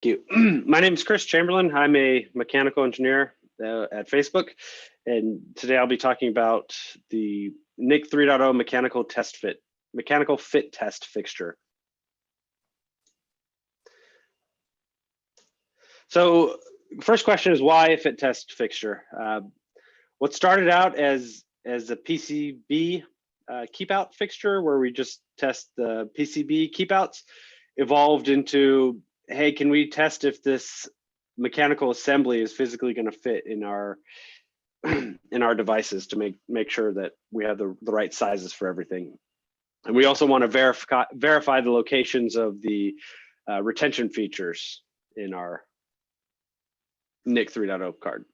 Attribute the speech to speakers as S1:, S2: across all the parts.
S1: Thank you. My name is Chris Chamberlain. I'm a mechanical engineer at Facebook, and today I'll be talking about the NIC 3.0 mechanical fit test fixture. So, first question is why a fit test fixture? What started out as a PCB keep out fixture, where we just test the PCB keep outs, evolved into, hey, can we test if this mechanical assembly is physically going to fit in our devices to make sure that we have the right sizes for everything. And we also want to verify the locations of the retention features in our NIC 3.0 card.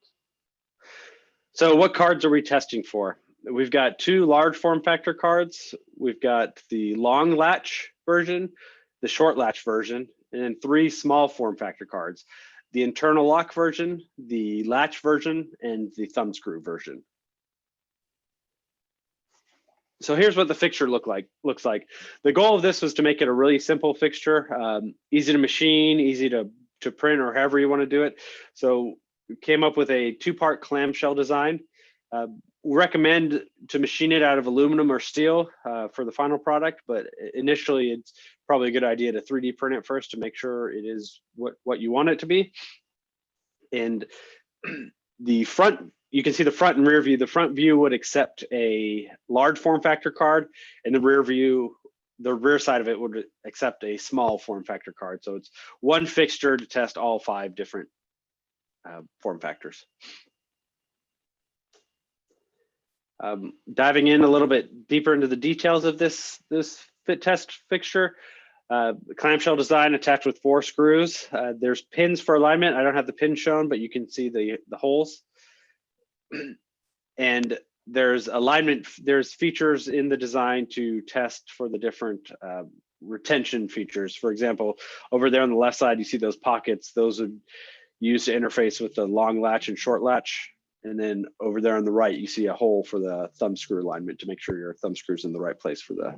S1: So what cards are we testing for? We've got two large form factor cards. We've got the long latch version, the short latch version, and then three small form factor cards: the internal lock version, the latch version, and the thumb screw version. So here's what the fixture looks like. The goal of this was to make it a really simple fixture, easy to machine, easy to print, or however you want to do it. So we came up with a two-part clamshell design. We recommend to machine it out of aluminum or steel for the final product, but initially it's probably a good idea to 3D print it first to make sure it is what you want it to be. And the front, you can see the front and rear view. The front view would accept a large form factor card, and the rear view, the rear side of it would accept a small form factor card. So it's one fixture to test all 5 different form factors. Diving in a little bit deeper into the details of this fit test fixture, clamshell design attached with 4 screws. There's pins for alignment. I don't have the pin shown, but you can see the holes. And there's alignment. There's features in the design to test for the different retention features. For example, over there on the left side, you see those pockets. Those would use to interface with the long latch and short latch. And then over there on the right, you see a hole for the thumb screw alignment to make sure your thumb screw's in the right place for the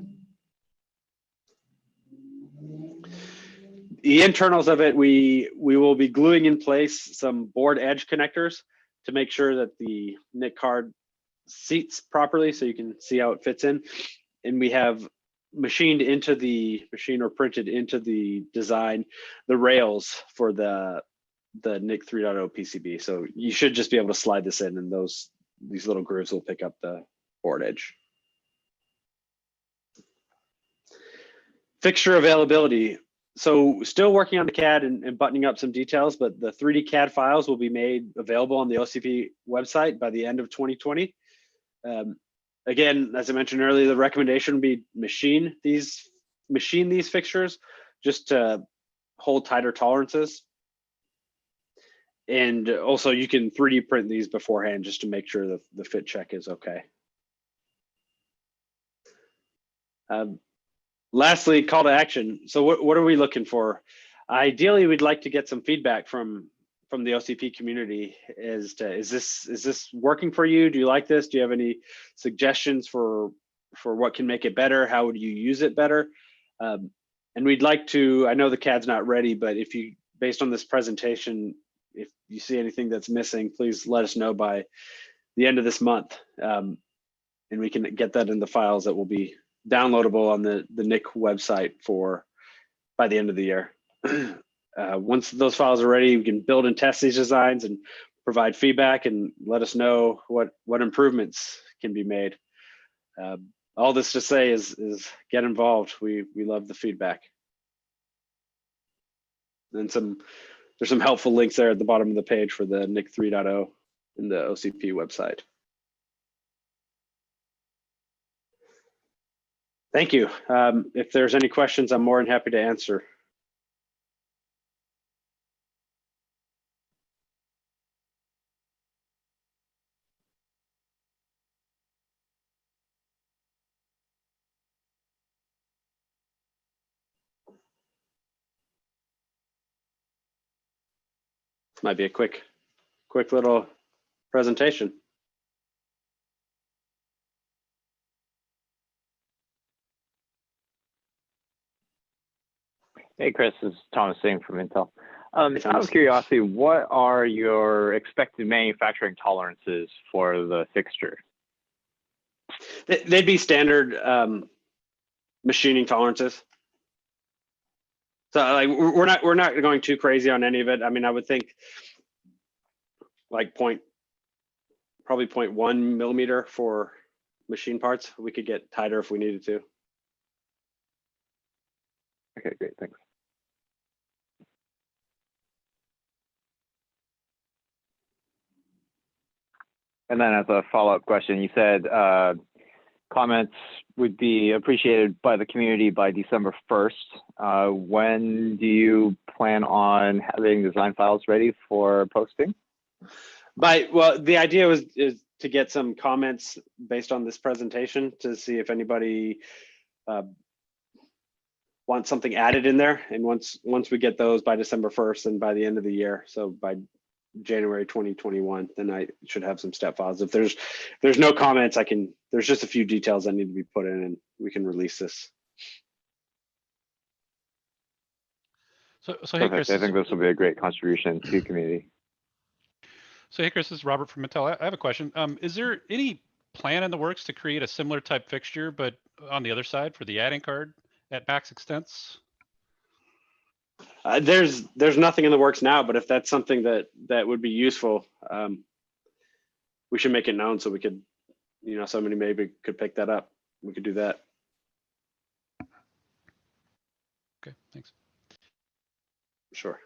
S1: internals of it. We will be gluing in place some board edge connectors to make sure that the NIC card seats properly so you can see how it fits in. And we have machined into the machine or printed into the design the rails for the NIC 3.0 PCB. So you should just be able to slide this in, and these little grooves will pick up the board edge. Fixture availability. So still working on the CAD and buttoning up some details, but the 3D CAD files will be made available on the OCP website by the end of 2020. Again, as I mentioned earlier, the recommendation would be machine these fixtures just to hold tighter tolerances. And also you can 3D print these beforehand just to make sure that the fit check is okay. Lastly, call to action. So what are we looking for? Ideally, we'd like to get some feedback from the OCP community as to, is this working for you? Do you like this? Do you have any suggestions for what can make it better? How would you use it better? And we'd like to, I know the CAD's not ready, but if you, based on this presentation, if you see anything that's missing, please let us know by the end of this month. And we can get that in the files that will be downloadable on the NIC website by the end of the year. Once those files are ready, we can build and test these designs and provide feedback and let us know what improvements can be made. All this to say is get involved. We love the feedback. And there's some helpful links there at the bottom of the page for the NIC 3.0 in the OCP website. Thank you. If there's any questions, I'm more than happy to answer. Might be a quick little presentation.
S2: Hey, Chris, this is Thomas Singh from Intel. Out of curiosity, what are your expected manufacturing tolerances for the fixture?
S1: They'd be standard machining tolerances. So like we're not going too crazy on any of it. I mean, I would think like probably 0.1 millimeter for machine parts. We could get tighter if we needed to.
S2: Okay, great, thanks. And then as a follow-up question, you said comments would be appreciated by the community by December 1st. When do you plan on having design files ready for posting?
S1: Well, the idea is to get some comments based on this presentation to see if anybody wants something added in there. And once we get those by December 1st and by the end of the year, so by January 2021, then I should have some step files. If there's no comments, there's just a few details that need to be put in and we can release this.
S3: So hey, Chris,
S2: I think this will be a great contribution to the community.
S3: So hey, Chris, this is Robert from Mattel. I have a question. Is there any plan in the works to create a similar type fixture, but on the other side for the adding card at max extents?
S1: There's nothing in the works now, but if that's something that would be useful, we should make it known so we could, somebody maybe could pick that up. We could do that.
S3: Okay, thanks.
S1: Sure.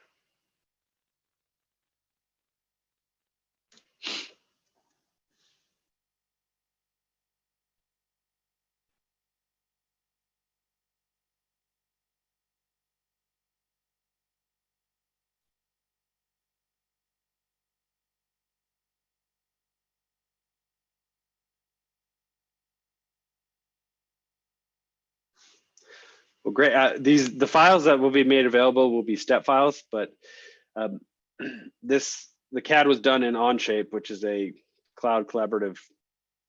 S1: Well, great. The files that will be made available will be step files, but the CAD was done in Onshape, which is a cloud collaborative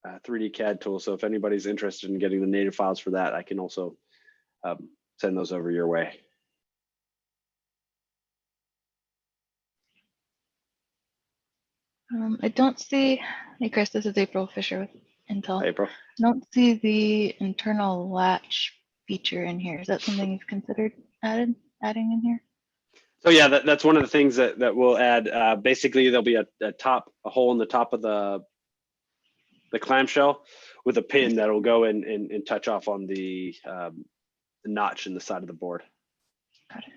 S1: 3D CAD tool. So if anybody's interested in getting the native files for that, I can also send those over your way.
S4: I don't see, hey Chris, this is April Fisher with Intel.
S1: Hi, April.
S4: I don't see the internal latch feature in here. Is that something you've considered adding in here?
S1: So yeah, that's one of the things that we'll add. Basically, there'll be a hole in the top of the clamshell with a pin that'll go in and touch off on the notch in the side of the board.
S4: Got it.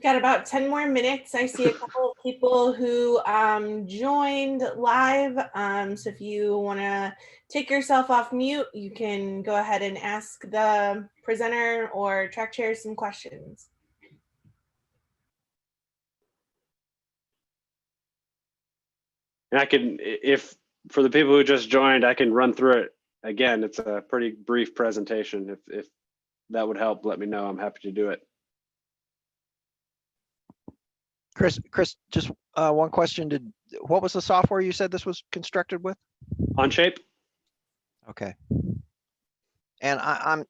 S5: Got about 10 more minutes. I see a couple of people who joined live. So if you want to take yourself off mute, you can go ahead and ask the presenter or track chair some questions.
S1: And I can, if for the people who just joined, I can run through it again. It's a pretty brief presentation. If that would help, let me know. I'm happy to do it.
S6: Chris, just one question. What was the software you said this was constructed with?
S1: Onshape.
S6: Okay. And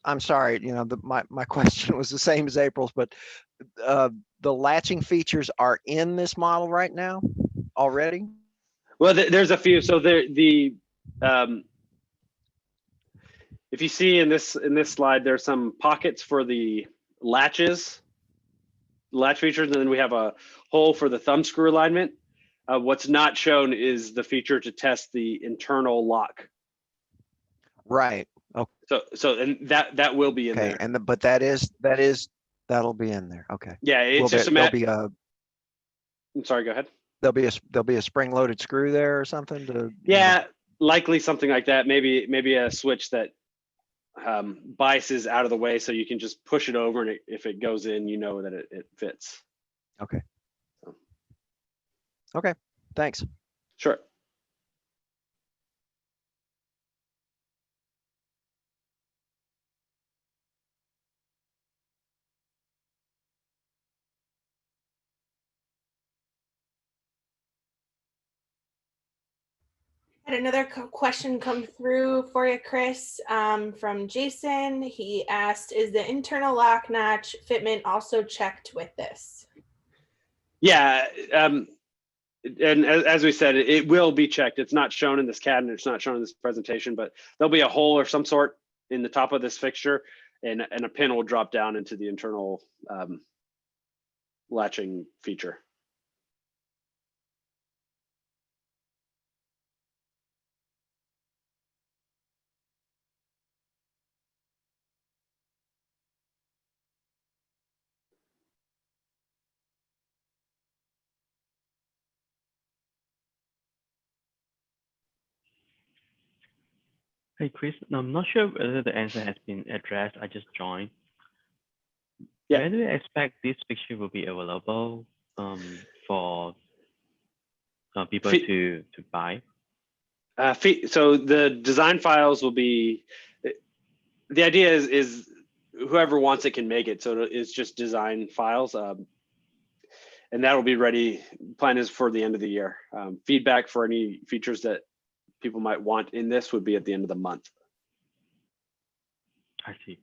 S6: I'm sorry, my question was the same as April's, but the latching features are in this model right now already?
S1: Well, there's a few. So if you see in this slide, there's some pockets for the latch features, and then we have a hole for the thumb screw alignment. What's not shown is the feature to test the internal lock.
S6: Right. Okay.
S1: So and that will be in there.
S6: And but that'll be in there. Okay.
S1: Yeah, it's just I'm sorry. Go ahead.
S6: There'll be a spring-loaded screw there or something to.
S1: Yeah, likely something like that. Maybe a switch that biases out of the way, so you can just push it over, and if it goes in, you know that it fits.
S6: Okay.
S1: So.
S6: Okay, thanks.
S1: Sure.
S5: Had another question come through for you, Chris, from Jason. He asked, is the internal lock notch fitment also checked with this?
S1: Yeah, and as we said, it will be checked. It's not shown in this CAD and it's not shown in this presentation, but there'll be a hole or some sort in the top of this fixture, and a pin will drop down into the internal latching feature.
S7: Hey, Chris, I'm not sure whether the answer has been addressed. I just joined.
S1: Yeah.
S7: When do you expect this fixture will be available for people to buy?
S1: So the design files will be, the idea is whoever wants it can make it. So it's just design files. And that'll be ready. Plan is for the end of the year. Feedback for any features that people might want in this would be at the end of the month.
S7: I see.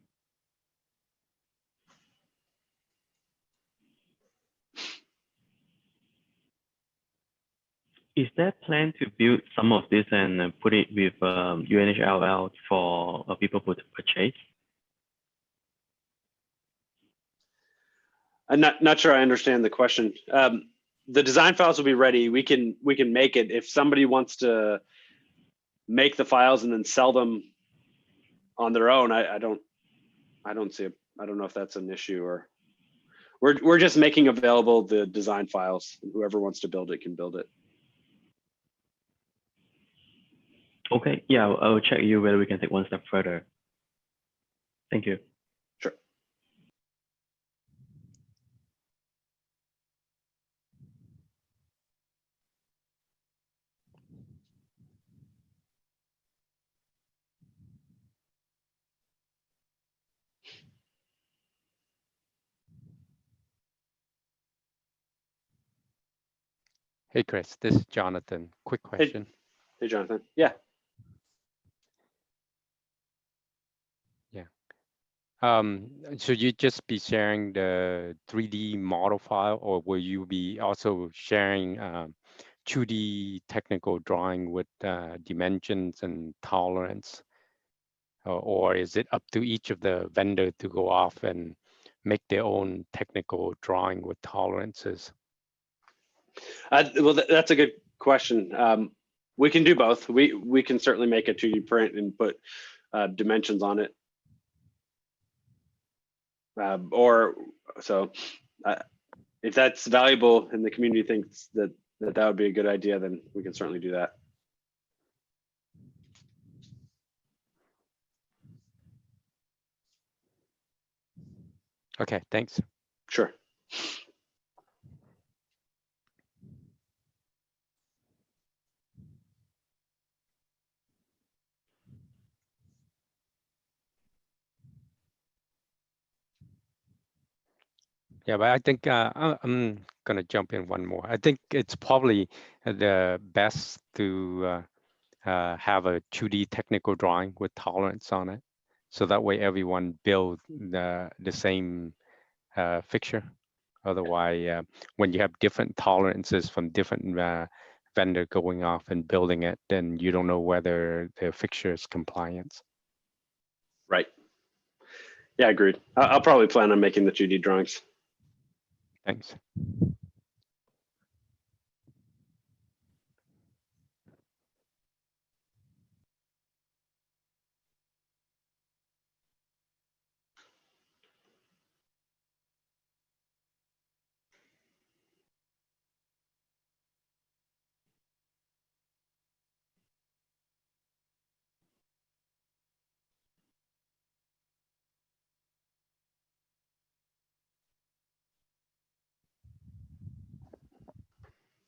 S7: Is there plan to build some of this and put it with UNHLL for people to purchase?
S1: I'm not sure I understand the question. The design files will be ready. We can make it. If somebody wants to make the files and then sell them on their own, I don't see it. I don't know if that's an issue, or we're just making available the design files. Whoever wants to build it can build it.
S7: Okay, yeah, I'll check you whether we can take one step further. Thank you.
S1: Sure.
S8: Hey, Chris, this is Jonathan. Quick question.
S1: Hey, Jonathan. Yeah.
S8: Should you just be sharing the 3D model file, or will you be also sharing 2D technical drawing with dimensions and tolerance? Or is it up to each of the vendor to go off and make their own technical drawing with tolerances?
S1: Well, that's a good question. We can do both. We can certainly make a 2D print and put dimensions on it. If that's valuable and the community thinks that would be a good idea, then we can certainly do that.
S8: Okay, thanks.
S1: Sure.
S8: Yeah, but I think I'm gonna jump in one more. I think it's probably the best to have a 2D technical drawing with tolerance on it, so that way everyone build the same fixture. Otherwise, when you have different tolerances from different vendor going off and building it, then you don't know whether the fixture is compliant.
S1: Right. Yeah, agreed. I'll probably plan on making the 2D drawings.
S8: Thanks.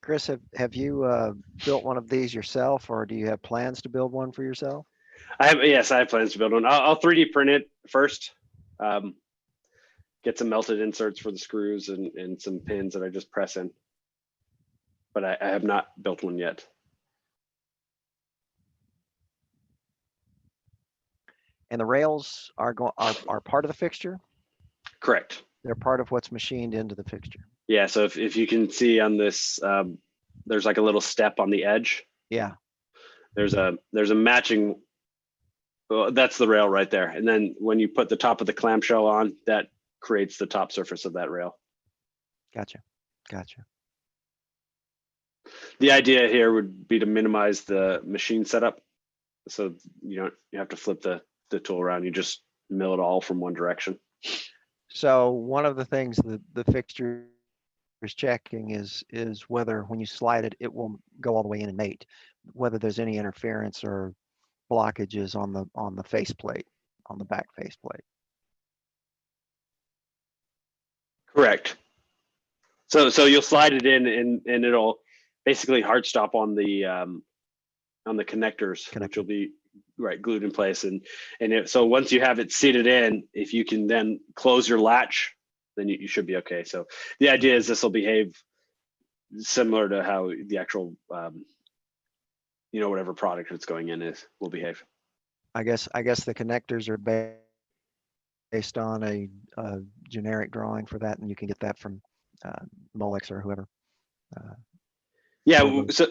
S6: Chris, have you built one of these yourself, or do you have plans to build one for yourself?
S1: Yes, I have plans to build one. I'll 3D print it first. Get some melted inserts for the screws and some pins that I just press in. But I have not built one yet.
S6: And the rails are part of the fixture?
S1: Correct.
S6: They're part of what's machined into the fixture.
S1: Yeah, so if you can see on this, there's like a little step on the edge.
S6: Yeah.
S1: There's a matching, well, that's the rail right there. And then when you put the top of the clamshell on, that creates the top surface of that rail.
S6: Gotcha. Gotcha.
S1: The idea here would be to minimize the machine setup. So you have to flip the tool around. You just mill it all from one direction.
S6: So one of the things that the fixture is checking is whether when you slide it, it will go all the way in and mate, whether there's any interference or blockages on the faceplate, on the back faceplate.
S1: Correct. So you'll slide it in and it'll basically hard stop on the connectors, which will be glued in place. So once you have it seated in, if you can then close your latch, then you should be okay. So the idea is this will behave similar to how the actual whatever product it's going in will behave.
S6: I guess the connectors are based on a generic drawing for that, and you can get that from Molex or whoever.
S1: Yeah, so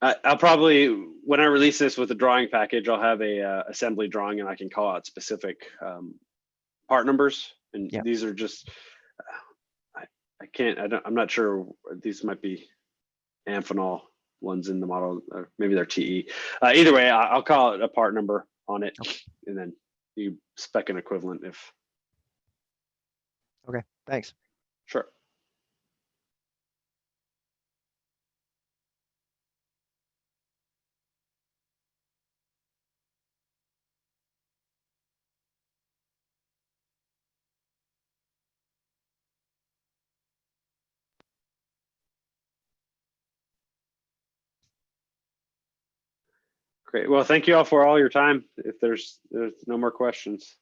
S1: I'll probably, when I release this with the drawing package, I'll have a assembly drawing, and I can call out specific part numbers. And these are just, I'm not sure, these might be Amphenol ones in the model, or maybe they're TE. Either way, I'll call it a part number on it, and then you spec an equivalent if.
S6: Okay, thanks.
S1: Sure. Great. Well, thank you all for all your time. If there's no more questions.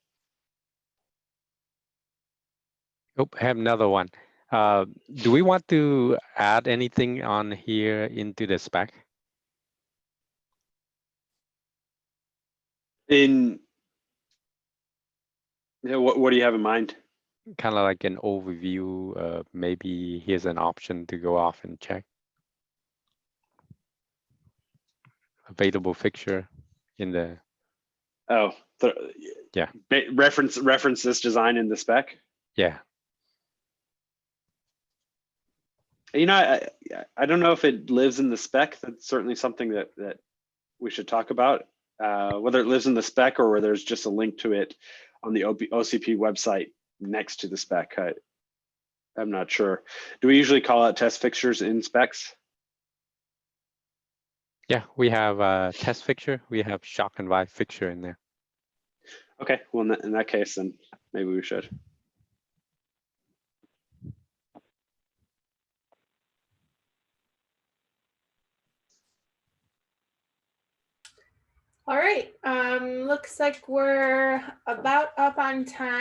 S8: Oh, I have another one. Do we want to add anything on here into the spec?
S1: What do you have in mind?
S8: Kind of like an overview. Maybe here's an option to go off and check. Available fixture in the.
S1: Oh,
S8: yeah.
S1: Reference this design in the spec.
S8: Yeah.
S1: I don't know if it lives in the spec. That's certainly something that we should talk about. Whether it lives in the spec or whether there's just a link to it on the OCP website next to the spec. I'm not sure. Do we usually call out test fixtures in specs?
S8: Yeah, we have a test fixture. We have shock and vibe fixture in there.
S1: Okay, well, in that case, then maybe we should.
S5: All right, looks like we're about up on time.